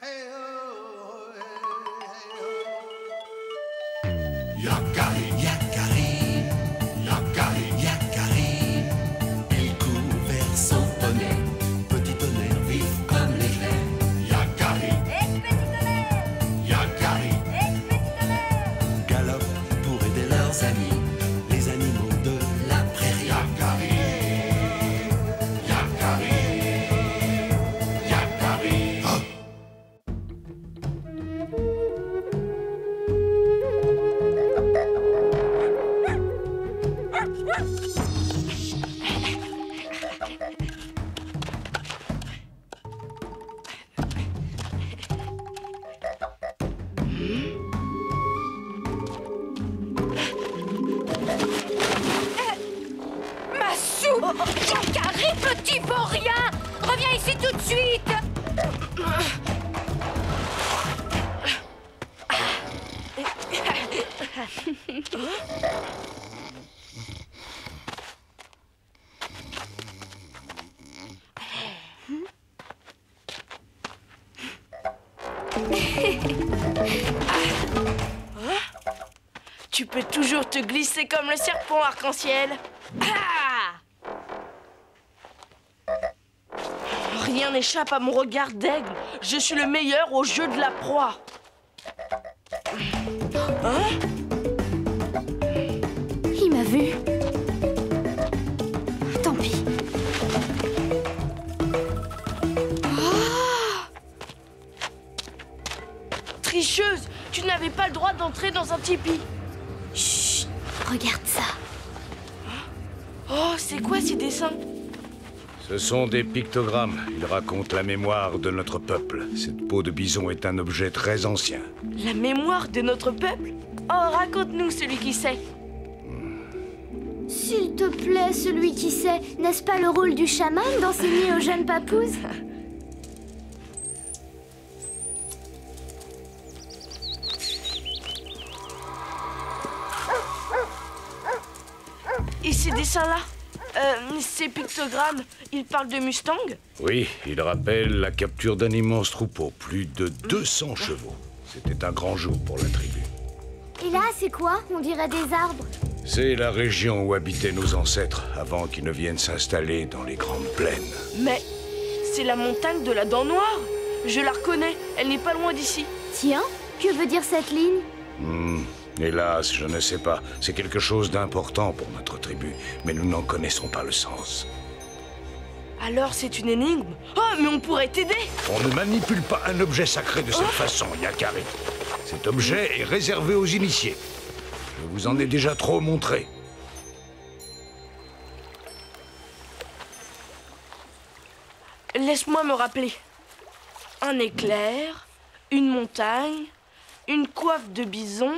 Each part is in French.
Yakari, Yakari, Yakari, Yakari. Il court vers son tonnerre, petit tonnerre vif comme l'éclair. Yakari, Petit tonnerre, Yakari, petit tonnerre. galope pour aider leurs amis, les animaux de la prairie. Yakari, Yakari, Yakari. Oh. Ma soupe! Yakari, petit vaurien! Reviens ici tout de suite! Tu peux toujours te glisser comme le serpent arc-en-ciel. Ah! Rien n'échappe à mon regard d'aigle. Je suis le meilleur au jeu de la proie. Hein? Il m'a vu. Tant pis. Tricheuse, tu n'avais pas le droit d'entrer dans un tipi. Chut, regarde ça. Oh, c'est quoi ces dessins? Ce sont des pictogrammes. Ils racontent la mémoire de notre peuple. Cette peau de bison est un objet très ancien. La mémoire de notre peuple? Oh, raconte-nous celui qui sait. S'il te plaît, celui qui sait, n'est-ce pas le rôle du chaman d'enseigner aux jeunes papouses? Et ces dessins-là? Ces pictogrammes, ils parlent de Mustang? Oui, ils rappellent la capture d'un immense troupeau, plus de 200 chevaux. C'était un grand jour pour la tribu. Et là, c'est quoi? On dirait des arbres. C'est la région où habitaient nos ancêtres avant qu'ils ne viennent s'installer dans les grandes plaines. Mais c'est la montagne de la Dent Noire. Je la reconnais, elle n'est pas loin d'ici. Tiens, que veut dire cette ligne? Hélas, je ne sais pas. C'est quelque chose d'important pour notre tribu, mais nous n'en connaissons pas le sens. Alors c'est une énigme? Oh, mais on pourrait t'aider! On ne manipule pas un objet sacré de cette façon, Yakari. Cet objet est réservé aux initiés. Je vous en ai déjà trop montré. Laisse-moi me rappeler. Un éclair, une montagne, une coiffe de bison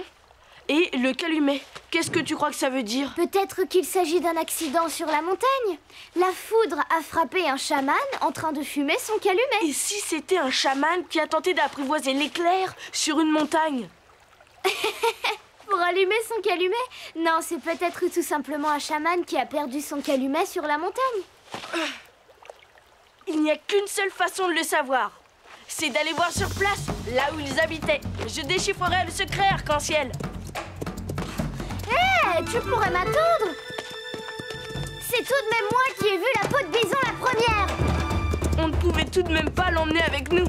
et le calumet. Qu'est-ce que tu crois que ça veut dire? Peut-être qu'il s'agit d'un accident sur la montagne. La foudre a frappé un chaman en train de fumer son calumet. Et si c'était un chaman qui a tenté d'apprivoiser l'éclair sur une montagne? Pour allumer son calumet? Non, c'est peut-être tout simplement un chaman qui a perdu son calumet sur la montagne. Il n'y a qu'une seule façon de le savoir. C'est d'aller voir sur place, là où ils habitaient. Je déchiffrerai le secret arc-en-ciel. Hé, tu pourrais m'attendre. C'est tout de même moi qui ai vu la peau de bison la première. On ne pouvait tout de même pas l'emmener avec nous.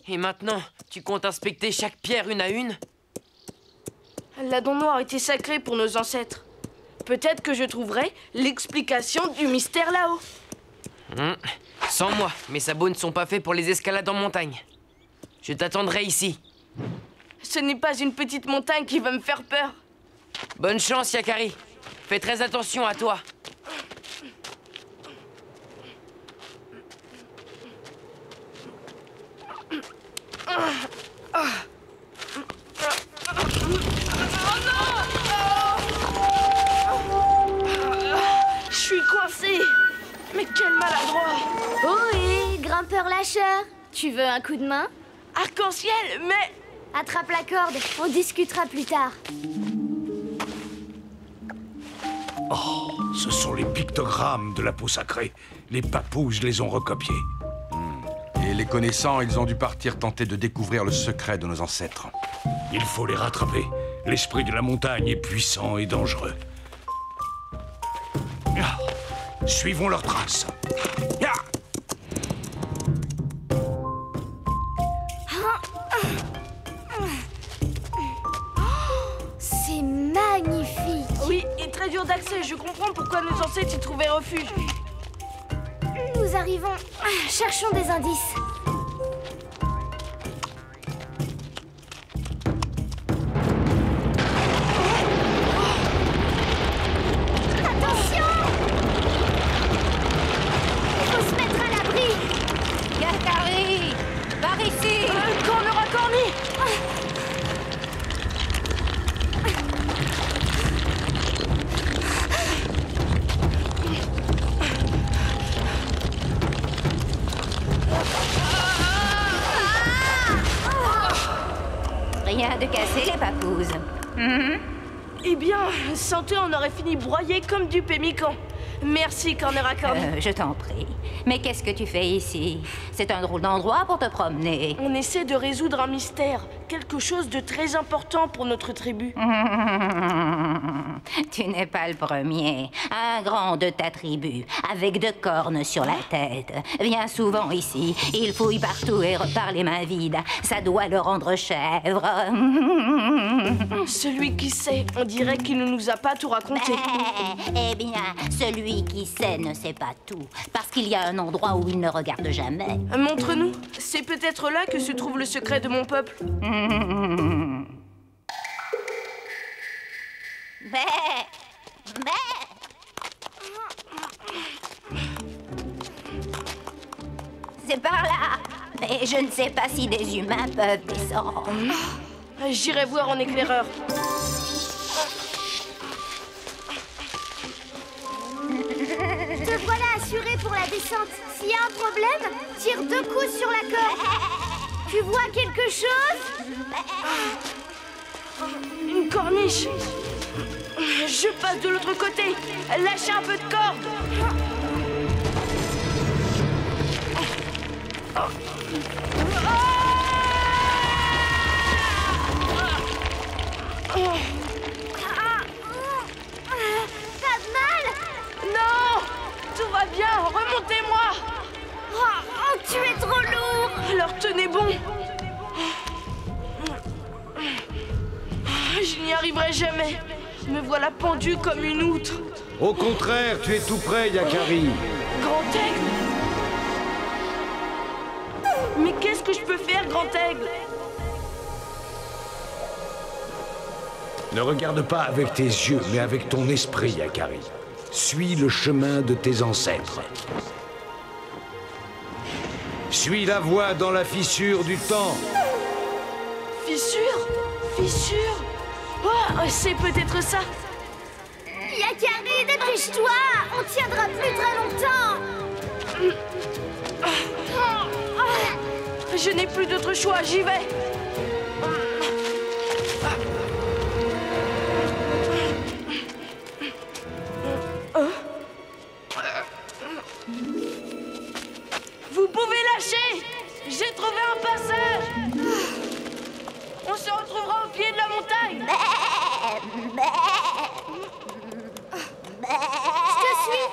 Et maintenant, tu comptes inspecter chaque pierre une à une? La Dent Noire était sacrée pour nos ancêtres. Peut-être que je trouverai l'explication du mystère là-haut. Sans moi, mes sabots ne sont pas faits pour les escalades en montagne. Je t'attendrai ici. Ce n'est pas une petite montagne qui va me faire peur. Bonne chance, Yakari. Fais très attention à toi. Je suis coincé. Mais quel maladroit. Oui, grimpeur lâcheur. Tu veux un coup de main? Arc-en-ciel, mais... Attrape la corde, on discutera plus tard. Oh, ce sont les pictogrammes de la peau sacrée. Les papouges les ont recopiés. Et les connaissant, ils ont dû partir tenter de découvrir le secret de nos ancêtres. Il faut les rattraper. L'esprit de la montagne est puissant et dangereux. Ah, suivons leurs traces. Ah. C'est magnifique. Oui, et très dur d'accès. Je comprends pourquoi nos ancêtres y trouvaient refuge. Nous arrivons. Cherchons des indices. Attention! Il faut se mettre à l'abri. Yakari, par ici. Cornera Corny. Rien de cassé, les papouses. Eh bien, sans toi, on aurait fini broyé comme du pémican. Merci, Cornera Corny. Je t'en prie. Mais qu'est-ce que tu fais ici? C'est un drôle d'endroit pour te promener. On essaie de résoudre un mystère. Quelque chose de très important pour notre tribu. Tu n'es pas le premier. Un grand de ta tribu, avec 2 cornes sur la tête, vient souvent ici. Il fouille partout et repart les mains vides. Ça doit le rendre chèvre. Celui qui sait, on dirait qu'il ne nous a pas tout raconté. Eh bien, celui qui sait ne sait pas tout. Parce qu'il y a un endroit où il ne regarde jamais. Montre-nous. C'est peut-être là que se trouve le secret de mon peuple. C'est par là. Mais je ne sais pas si des humains peuvent descendre. J'irai voir en éclaireur. Te voilà assuré pour la descente. S'il y a un problème, tire 2 coups sur la corde. Tu vois quelque chose? Une corniche. Je passe de l'autre côté. Lâchez un peu de corde. Pas de mal? Non! Tout va bien. Remontez-moi. Oh, tu es trop lourd. Alors tenez bon. Je n'y arriverai jamais. Me voilà pendu comme une outre. Au contraire, tu es tout près, Yakari. Grand aigle. Mais qu'est-ce que je peux faire, grand aigle? Ne regarde pas avec tes yeux, mais avec ton esprit, Yakari. Suis le chemin de tes ancêtres. Suis la voie dans la fissure du temps. Fissure? Fissure? Oh, c'est peut-être ça. Yakari, dépêche-toi. On tiendra plus très longtemps. Je n'ai plus d'autre choix, j'y vais. Vous pouvez lâcher. J'ai trouvé un passage. On se retrouvera au pied de la montagne. Je te suis.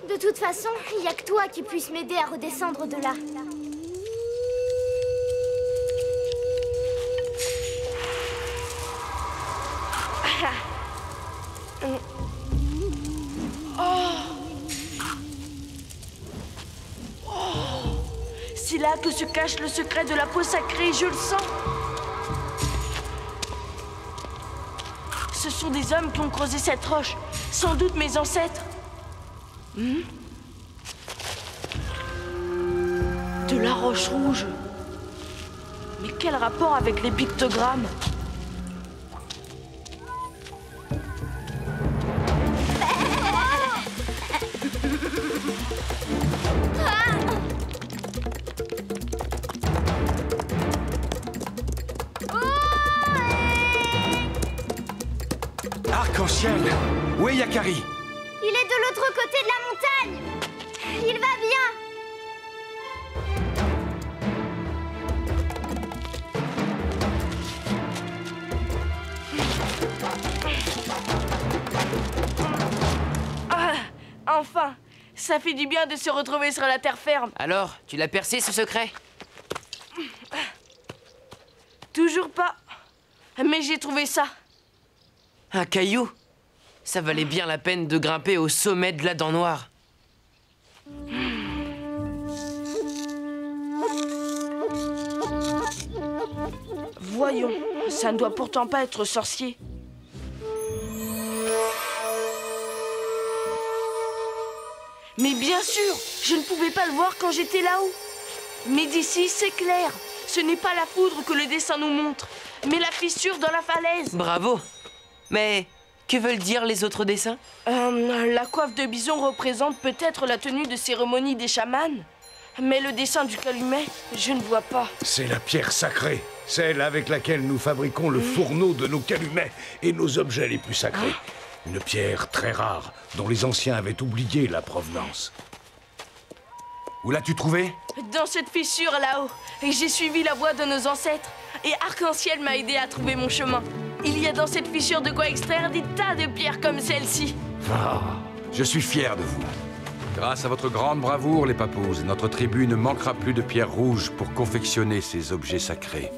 De toute façon, il n'y a que toi qui puisse m'aider à redescendre de là. C'est là que se cache le secret de la peau sacrée, je le sens. Ce sont des hommes qui ont creusé cette roche. Sans doute mes ancêtres. De la roche rouge. Mais quel rapport avec les pictogrammes? Ah! Arc-en-ciel! Où est Yakari? Il est de l'autre côté de la montagne. Il va bien. Ah, enfin, ça fait du bien de se retrouver sur la terre ferme. Alors, tu l'as percé ce secret? Toujours pas. Mais j'ai trouvé ça. Un caillou? Ça valait bien la peine de grimper au sommet de la dent noire. Voyons, ça ne doit pourtant pas être sorcier. Mais bien sûr, je ne pouvais pas le voir quand j'étais là-haut. Mais d'ici, c'est clair. Ce n'est pas la foudre que le dessin nous montre, mais la fissure dans la falaise. Bravo! Mais que veulent dire les autres dessins? La coiffe de bison représente peut-être la tenue de cérémonie des chamans. Mais le dessin du calumet, je ne vois pas. C'est la pierre sacrée, celle avec laquelle nous fabriquons le fourneau de nos calumets et nos objets les plus sacrés. Une pierre très rare, dont les anciens avaient oublié la provenance. Où l'as-tu trouvé? Dans cette fissure là-haut, et j'ai suivi la voie de nos ancêtres. Et Arc-en-ciel m'a aidé à trouver mon chemin. Il y a dans cette fissure de quoi extraire des tas de pierres comme celle-ci. Ah, je suis fier de vous. Grâce à votre grande bravoure, les papous, notre tribu ne manquera plus de pierres rouges pour confectionner ces objets sacrés.